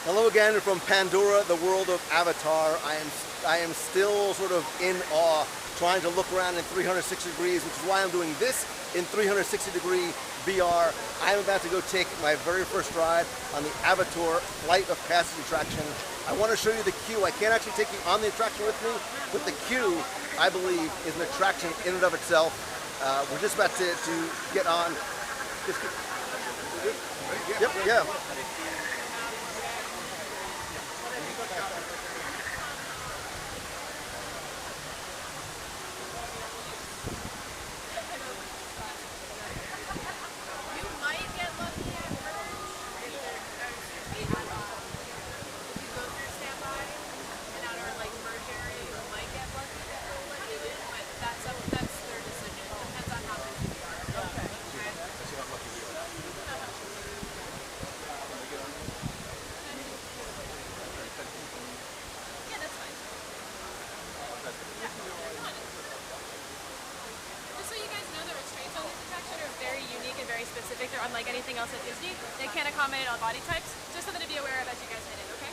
Hello again from Pandora, the world of Avatar. I am still sort of in awe, trying to look around in 360 degrees, which is why I'm doing this in 360-degree VR. I'm about to go take my very first ride on the Avatar Flight of Passage attraction. I want to show you the queue. I can't actually take you on the attraction with me, but the queue, I believe, is an attraction in and of itself. We're just about to get on. Yep, yeah. Very specific. They're unlike anything else at Disney. They can't accommodate all body types, just so that to be aware of as you guys hit it, okay?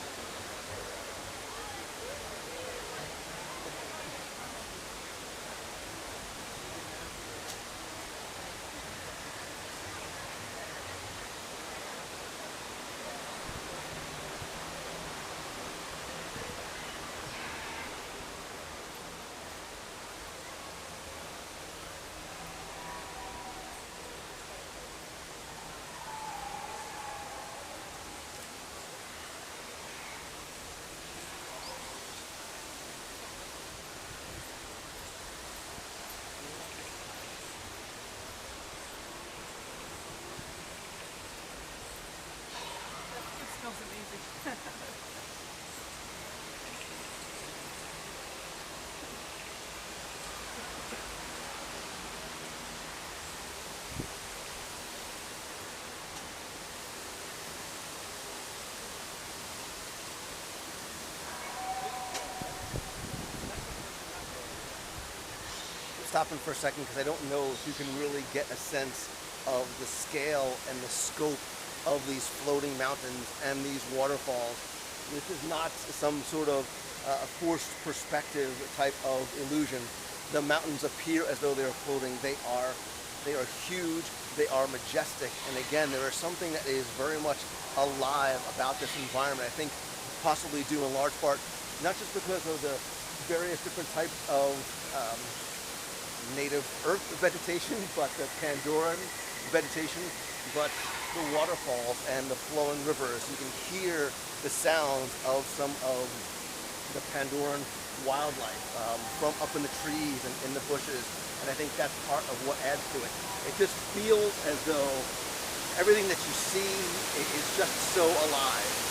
Smells amazing. Stopping for a second because I don't know if you can really get a sense of the scale and the scope of these floating mountains and these waterfalls. This is not some sort of forced perspective type of illusion. The mountains appear as though they are floating. They are huge, they are majestic, and again, there is something that is very much alive about this environment. I think possibly due in large part, not just because of the various different types of native earth vegetation, but the Pandoran vegetation, but the waterfalls and the flowing rivers. You can hear the sounds of some of the Pandoran wildlife from up in the trees and in the bushes, and I think that's part of what adds to it. It just feels as though everything that you see is just so alive.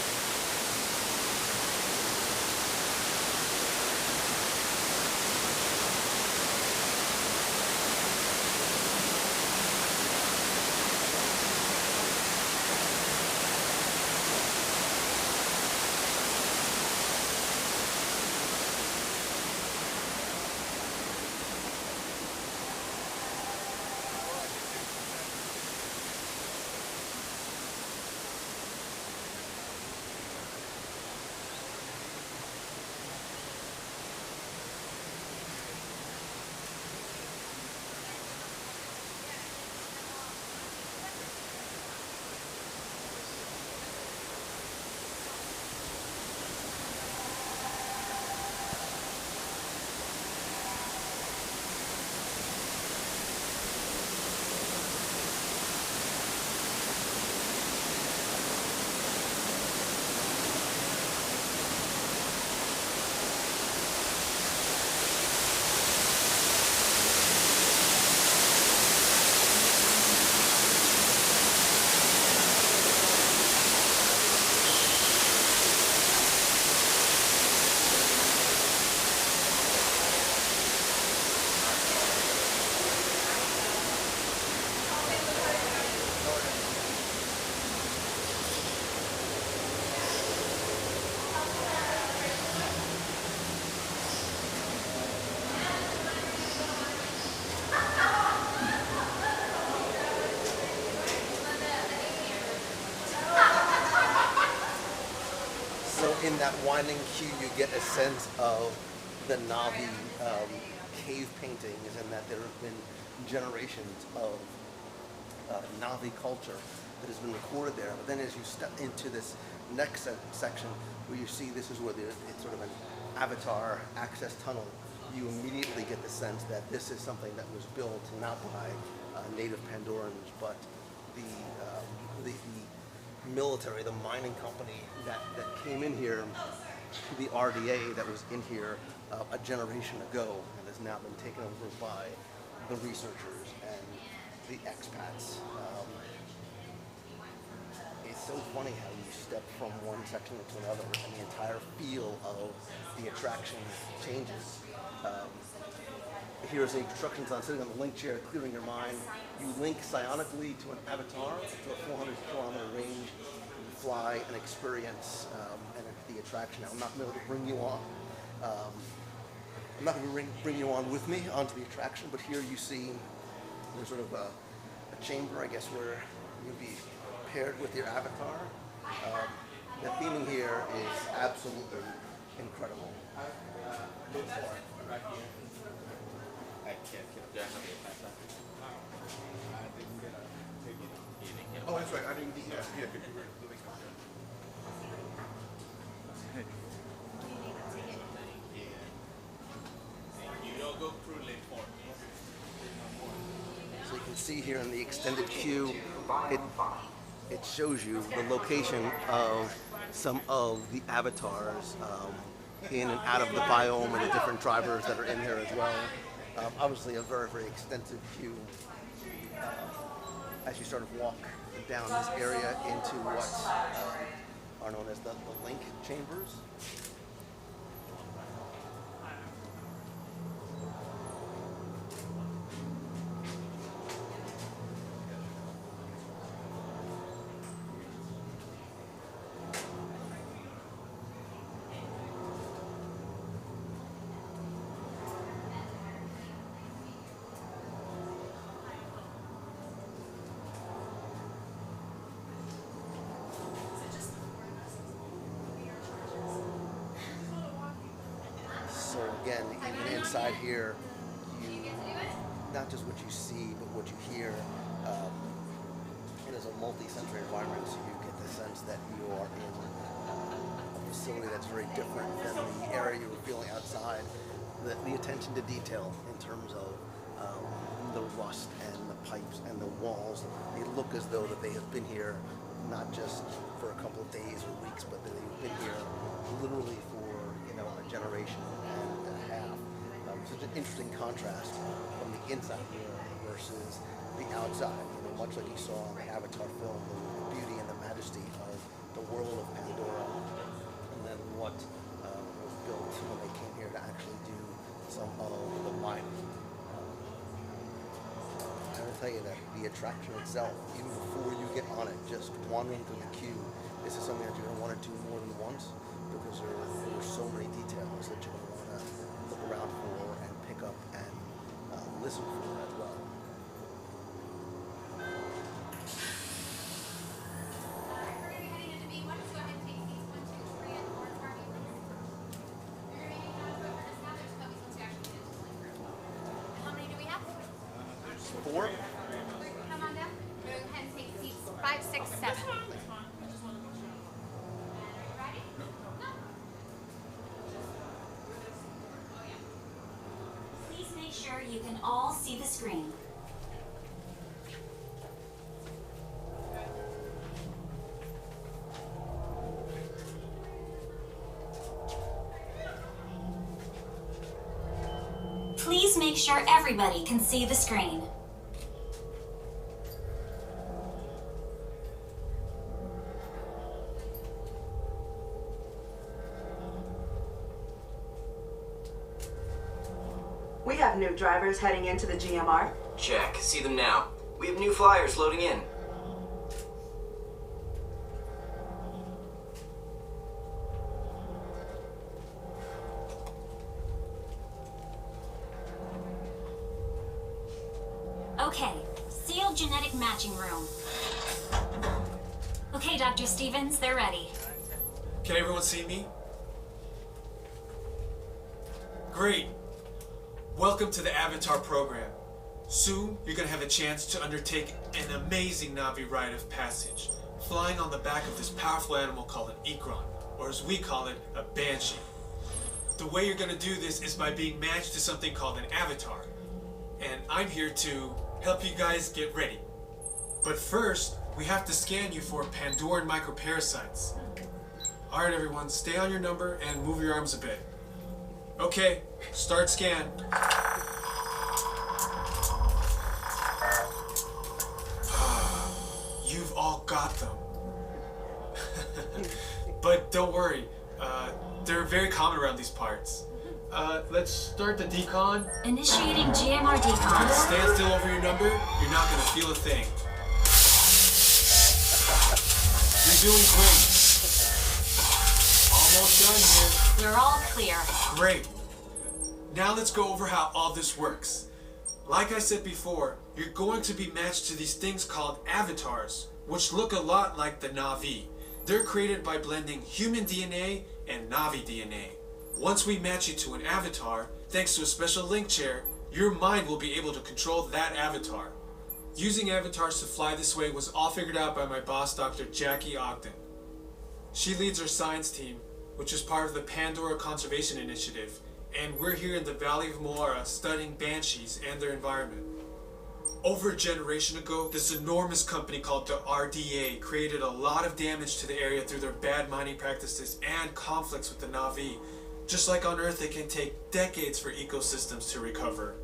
in that winding queue, you get a sense of the Navi cave paintings, and that there have been generations of Navi culture that has been recorded there. But then as you step into this next section, where you see this is where it's sort of an Avatar access tunnel, you immediately get the sense that this is something that was built not by native Pandorans, but the military, the mining company that came in here, the RDA that was in here a generation ago, and has now been taken over by the researchers and the expats. It's so funny how you step from one section to another, and the entire feel of the attraction changes. Here's the instructions on sitting on the link chair, clearing your mind. You link psionically to an avatar, to a 400-kilometer range. You fly and experience and the attraction. Now, I'm not going to be able to bring you on. I'm not going to bring you on with me onto the attraction, but here you see there's sort of a chamber, I guess, where you'll be paired with your avatar. The theming here is absolutely incredible. Oh, that's right. I didn't get that. Yeah, because you were doing something. You don't go through late for me. So you can see here in the extended queue, it shows you the location of some of the avatars in and out of the biome, and the different drivers that are in here as well. Obviously a very, very extensive queue as you sort of walk down this area into what are known as the link chambers. So again, even inside here, not just what you see, but what you hear. It is a multi-sensory environment, so you get the sense that you are in a facility that's very different than the area you were feeling outside. The attention to detail in terms of the rust and the pipes and the walls, they look as though that they have been here not just for a couple of days or weeks, but that they've been here literally for a generation and a half. Such an interesting contrast from the inside here versus the outside. Much like you saw in the Avatar film, the beauty and the majesty of the world of Pandora, and then what was built when they came here to actually do some of the mining. I will tell you that the attraction itself, even before you get on it, just wandering through the queue, this is something that you're going to want to do more than once, because there are so many details that you're going to want to look around for and pick up and listen for as well. Four? Come on down. Go ahead and take seats 5, 6, 7. Ready? No. Please make sure you can all see the screen. Please make sure everybody can see the screen. We have new drivers heading into the GMR. Check. See them now. We have new flyers loading in. Okay, sealed genetic matching room. Okay, Dr. Stevens, they're ready. Can everyone see me? Great. Welcome to the Avatar program. Soon, you're going to have a chance to undertake an amazing Na'vi rite of passage, flying on the back of this powerful animal called an Ikron, or as we call it, a Banshee. The way you're going to do this is by being matched to something called an avatar. And I'm here to help you guys get ready. But first, we have to scan you for Pandora and Microparasites. Alright everyone, stay on your number and move your arms a bit. Okay, start scan. You've all got them. But don't worry, they're very common around these parts. Let's start the decon. Initiating GMR decon. Stand still over your number, you're not gonna feel a thing. You're doing great. Almost done here. We're all clear. Great. Now let's go over how all this works. Like I said before, you're going to be matched to these things called avatars, which look a lot like the Na'vi. They're created by blending human DNA and Na'vi DNA. Once we match you to an avatar, thanks to a special link chair, your mind will be able to control that avatar. Using avatars to fly this way was all figured out by my boss, Dr. Jackie Ogden. She leads our science team, which is part of the Pandora Conservation Initiative, and we're here in the Valley of Moara studying banshees and their environment. Over a generation ago, this enormous company called the RDA created a lot of damage to the area through their bad mining practices and conflicts with the Na'vi. Just like on Earth, it can take decades for ecosystems to recover.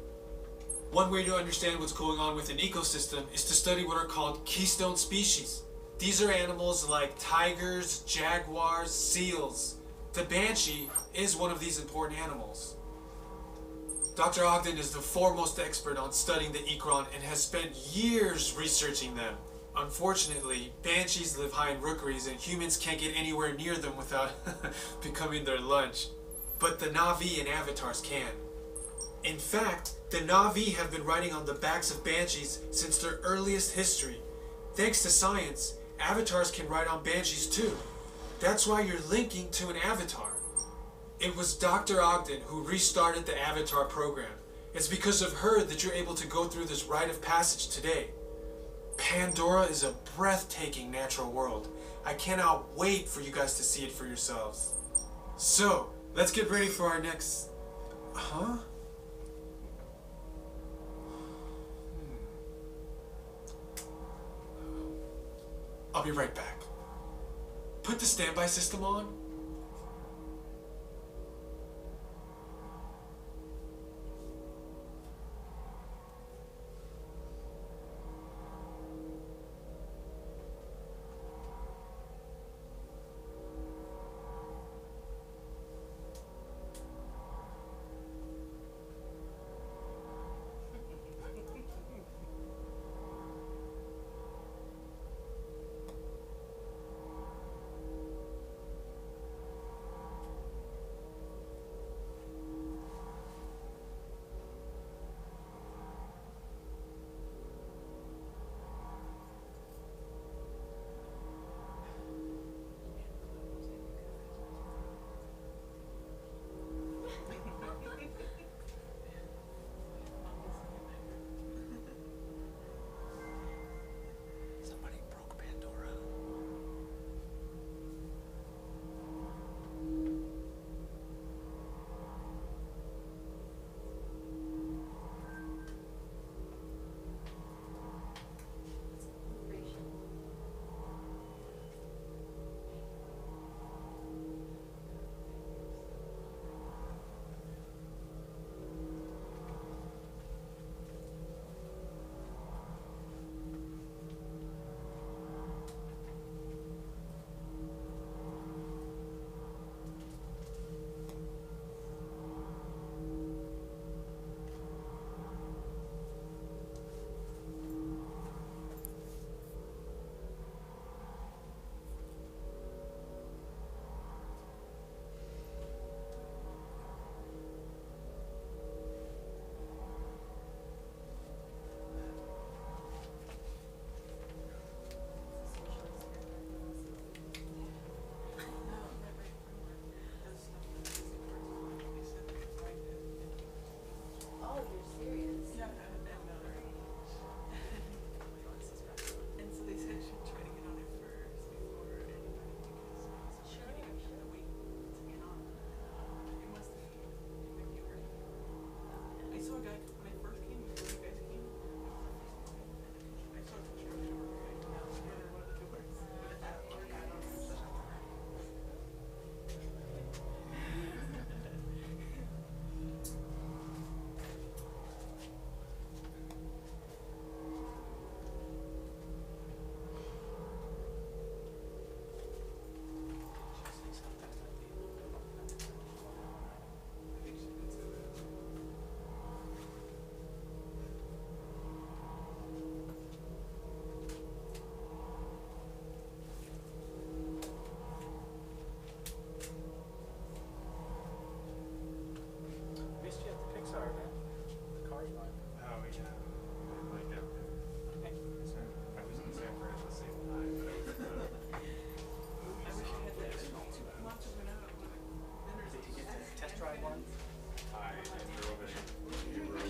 One way to understand what's going on with an ecosystem is to study what are called Keystone Species. These are animals like tigers, jaguars, seals. The banshee is one of these important animals. Dr. Ogden is the foremost expert on studying the Ikron and has spent years researching them. Unfortunately, banshees live high in rookeries and humans can't get anywhere near them without becoming their lunch. But the Na'vi and avatars can. In fact, the Na'vi have been riding on the backs of banshees since their earliest history. Thanks to science, avatars can ride on banshees too. That's why you're linking to an avatar. It was Dr. Ogden who restarted the Avatar program. It's because of her that you're able to go through this rite of passage today. Pandora is a breathtaking natural world. I cannot wait for you guys to see it for yourselves. So, let's get ready for our next... Huh? I'll be right back. Put the standby system on.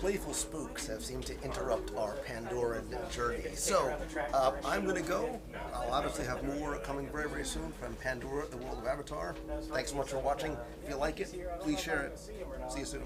playful spooks have seemed to interrupt our Pandora journey. So, I'm going to go. I'll obviously have more coming very, very soon from Pandora, the World of Avatar. Thanks so much for watching. If you like it, please share it. See you soon.